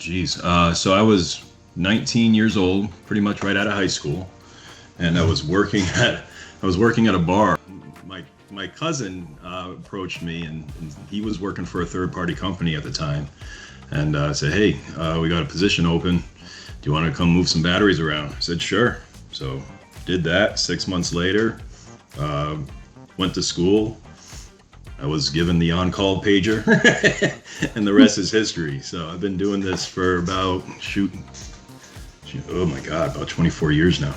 Geez. So I was 19 years old, pretty much right out of high school, and I was working at a bar. My cousin approached me, and he was working for a third-party company at the time, and said, "Hey, we got a position open. Do you want to come move some batteries around?" I said, "Sure." So did that. 6 months later, went to school. I was given the on-call pager, and the rest is history. So I've been doing this for about, oh my God, about 24 years now.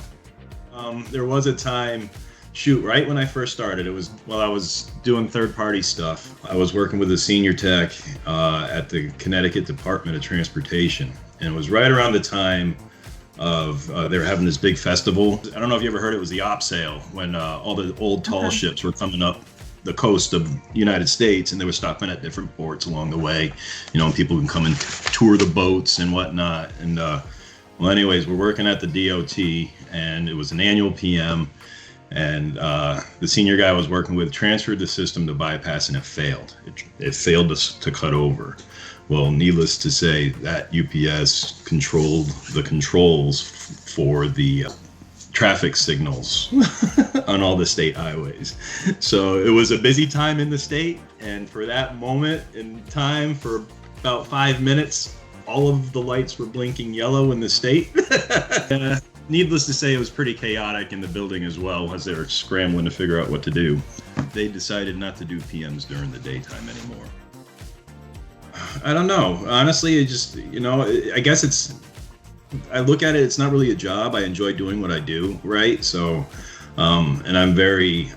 There was a time, right when I first started, it was while I was doing third-party stuff. I was working with a senior tech at the Connecticut Department of Transportation, and it was right around the time of they were having this big festival. I don't know if you ever heard it was the op sale, when all the old tall ships were coming up the coast of the United States, and they were stopping at different ports along the way, and people can come and tour the boats and whatnot. And well, anyways, we're working at the DOT, and it was an annual PM, and the senior guy I was working with transferred the system to bypass, and it failed. It failed to cut over. Well, needless to say, that UPS controlled the controls for the traffic signals on all the state highways. So it was a busy time in the state, and for that moment in time, for about 5 minutes, all of the lights were blinking yellow in the state. Needless to say, it was pretty chaotic in the building as well, as they were scrambling to figure out what to do. They decided not to do PMs during the daytime anymore. I don't know. Honestly, it just, I guess I look at it, it's not really a job. I enjoy doing what I do, right? So, and I'm very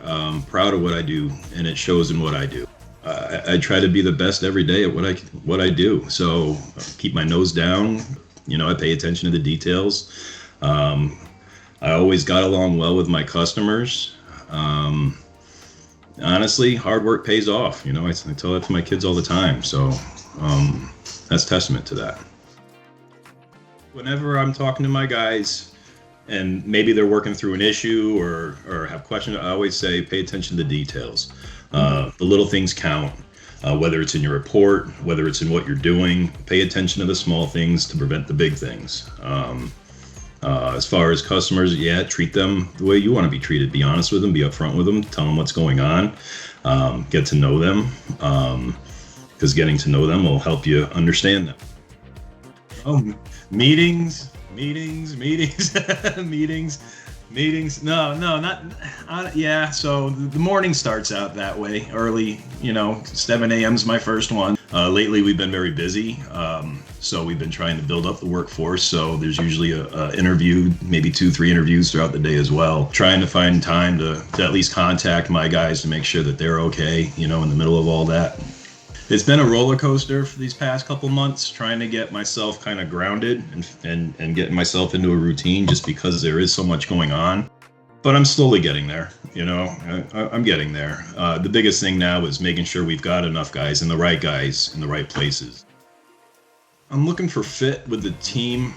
proud of what I do, and it shows in what I do. I try to be the best every day at what I do. So keep my nose down. I pay attention to the details. I always got along well with my customers. Honestly, hard work pays off. I tell that to my kids all the time. So that's testament to that. Whenever I'm talking to my guys, and maybe they're working through an issue or have questions, I always say, pay attention to the details. The little things count, whether it's in your report, whether it's in what you're doing. Pay attention to the small things to prevent the big things. As far as customers, treat them the way you want to be treated. Be honest with them, be upfront with them, tell them what's going on, get to know them, because getting to know them will help you understand them. Meetings. No, not. So the morning starts out that way, early. 7 a.m. is my first one. Lately, we've been very busy, so we've been trying to build up the workforce. So there's usually a interview, maybe 2-3 interviews throughout the day as well. Trying to find time to at least contact my guys to make sure that they're okay. In the middle of all that. It's been a roller coaster for these past couple months, trying to get myself kind of grounded and getting myself into a routine, just because there is so much going on. But I'm slowly getting there, I'm getting there. The biggest thing now is making sure we've got enough guys and the right places. I'm looking for fit with the team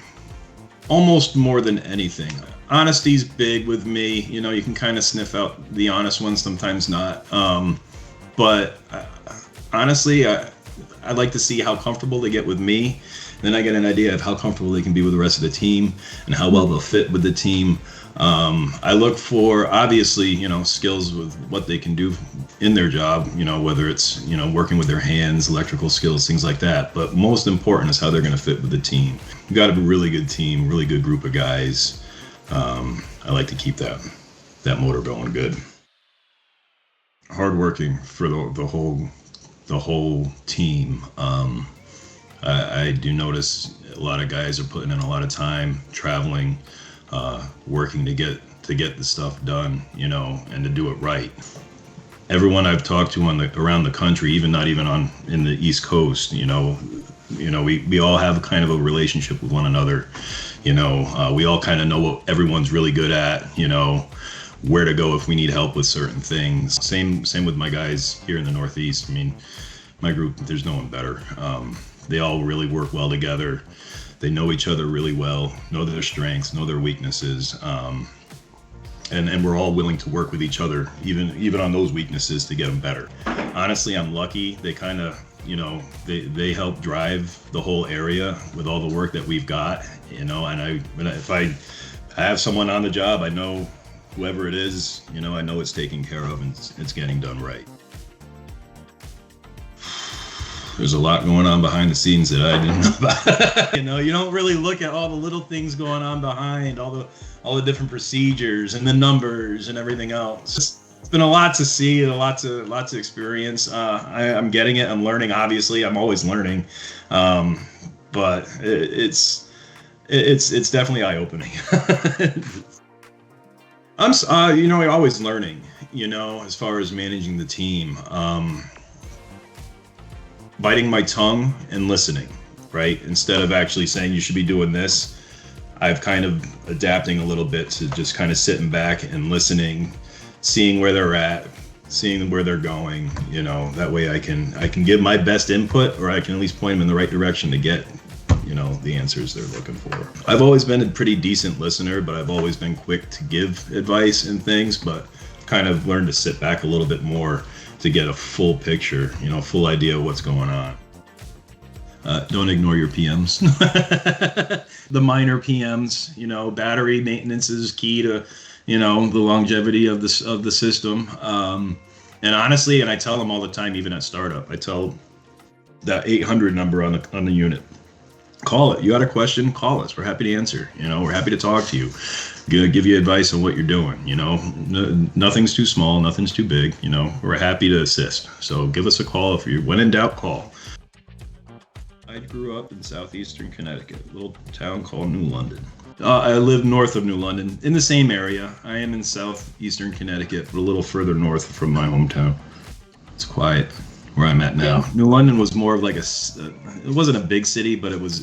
almost more than anything. Honesty's big with me. You can kind of sniff out the honest ones, sometimes not. But honestly, I'd like to see how comfortable they get with me. Then I get an idea of how comfortable they can be with the rest of the team and how well they'll fit with the team. I look for, obviously, skills with what they can do in their job, whether it's, working with their hands, electrical skills, things like that. But most important is how they're going to fit with the team. You got to be a really good team, really good group of guys. I like to keep that motor going good. Hardworking for the whole team. I do notice a lot of guys are putting in a lot of time traveling, working to get the stuff done, and to do it right. Everyone I've talked to around the country, even in the East Coast, we all have kind of a relationship with one another. We all kind of know what everyone's really good at, where to go if we need help with certain things. Same with my guys here in the Northeast. My group, there's no one better. They all really work well together. They know each other really well, know their strengths, know their weaknesses, and we're all willing to work with each other, even on those weaknesses, to get them better. Honestly, I'm lucky. They kind of they help drive the whole area with all the work that we've got, and if I have someone on the job, I know whoever it is, I know it's taken care of and it's getting done right. There's a lot going on behind the scenes that I didn't know about. You don't really look at all the little things going on behind, all the different procedures and the numbers and everything else. It's been a lot to see and lots of experience. I'm getting it. I'm learning. Obviously, I'm always learning, but it's definitely eye-opening. I'm always learning. As far as managing the team. Biting my tongue and listening, right? Instead of actually saying you should be doing this, I've kind of adapting a little bit to just kind of sitting back and listening, seeing where they're at, seeing where they're going. That way I can give my best input, or I can at least point them in the right direction to get, the answers they're looking for. I've always been a pretty decent listener, but I've always been quick to give advice and things, but kind of learned to sit back a little bit more to get a full picture, full idea of what's going on. Don't ignore your PMs. The minor PMs, battery maintenance is key to, the longevity of the system. And honestly, and I tell them all the time, even at startup, I tell that 800 number on the unit. Call it. You got a question? Call us. We're happy to answer. We're happy to talk to you. Give you advice on what you're doing. Nothing's too small, nothing's too big. We're happy to assist. So give us a call if when in doubt. Call. I grew up in southeastern Connecticut, a little town called New London. I live north of New London, in the same area. I am in southeastern Connecticut, but a little further north from my hometown. It's quiet where I'm at now. New London was more of like it wasn't a big city, but it was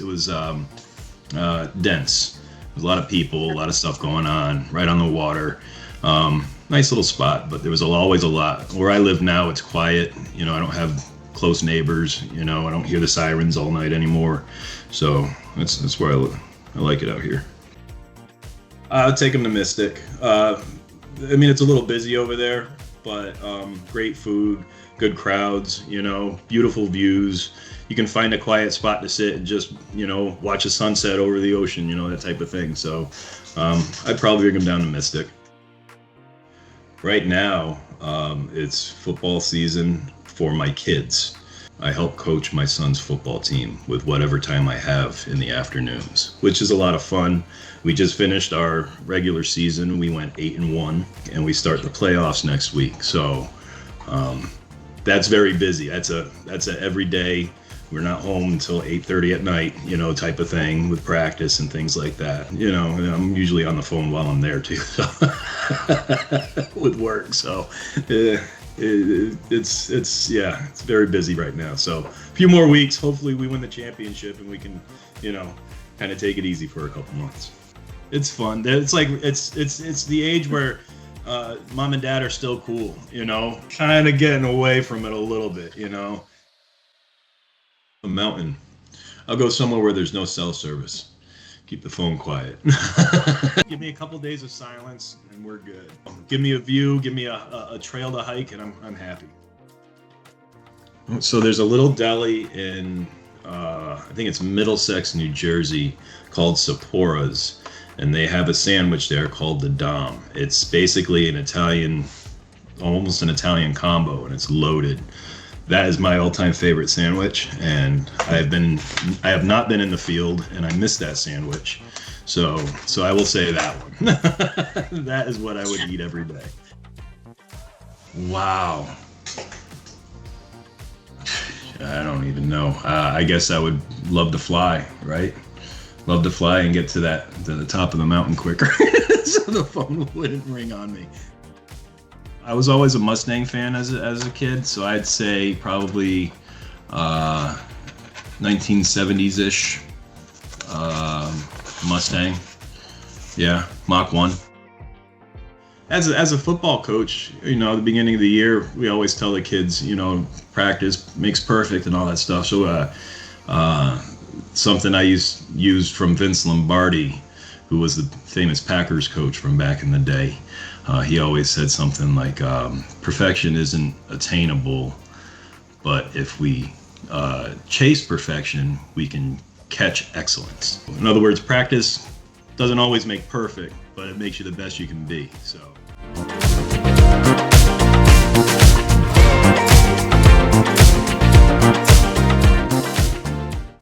dense. There's a lot of people, a lot of stuff going on, right on the water. Nice little spot, but there was always a lot. Where I live now, it's quiet. I don't have close neighbors. I don't hear the sirens all night anymore. So that's where I live. I like it out here. I'll take them to Mystic. It's a little busy over there, but great food, good crowds, beautiful views. You can find a quiet spot to sit and just, watch a sunset over the ocean, that type of thing. So I'd probably bring them down to Mystic. Right now, it's football season for my kids. I help coach my son's football team with whatever time I have in the afternoons, which is a lot of fun. We just finished our regular season. We went 8-1, and we start the playoffs next week. So that's very busy. That's a every day. We're not home until 8:30 at night, type of thing with practice and things like that. I'm usually on the phone while I'm there too, so with work. So it's very busy right now. So a few more weeks, hopefully we win the championship and we can, kind of take it easy for a couple months. It's fun. It's like it's the age where mom and dad are still cool, kind of getting away from it a little bit, A mountain. I'll go somewhere where there's no cell service. Keep the phone quiet. Give me a couple days of silence and we're good. Give me a view, give me a trail to hike, and I'm happy. So there's a little deli in, I think it's Middlesex, New Jersey, called Sappora's, and they have a sandwich there called the Dom. It's basically almost an Italian combo, and it's loaded. That is my all-time favorite sandwich, and I have not been in the field, and I miss that sandwich. So I will say that one. That is what I would eat every day. Wow. I don't even know. I guess I would love to fly, right? Love to fly and get to the top of the mountain quicker, so the phone wouldn't ring on me. I was always a Mustang fan as a kid, so I'd say probably 1970s-ish Mustang. Yeah, Mach 1. As a football coach, at the beginning of the year, we always tell the kids, practice makes perfect and all that stuff. So something I used from Vince Lombardi, who was the famous Packers coach from back in the day. He always said something like, perfection isn't attainable, but if we chase perfection, we can catch excellence. In other words, practice doesn't always make perfect, but it makes you the best you can be. So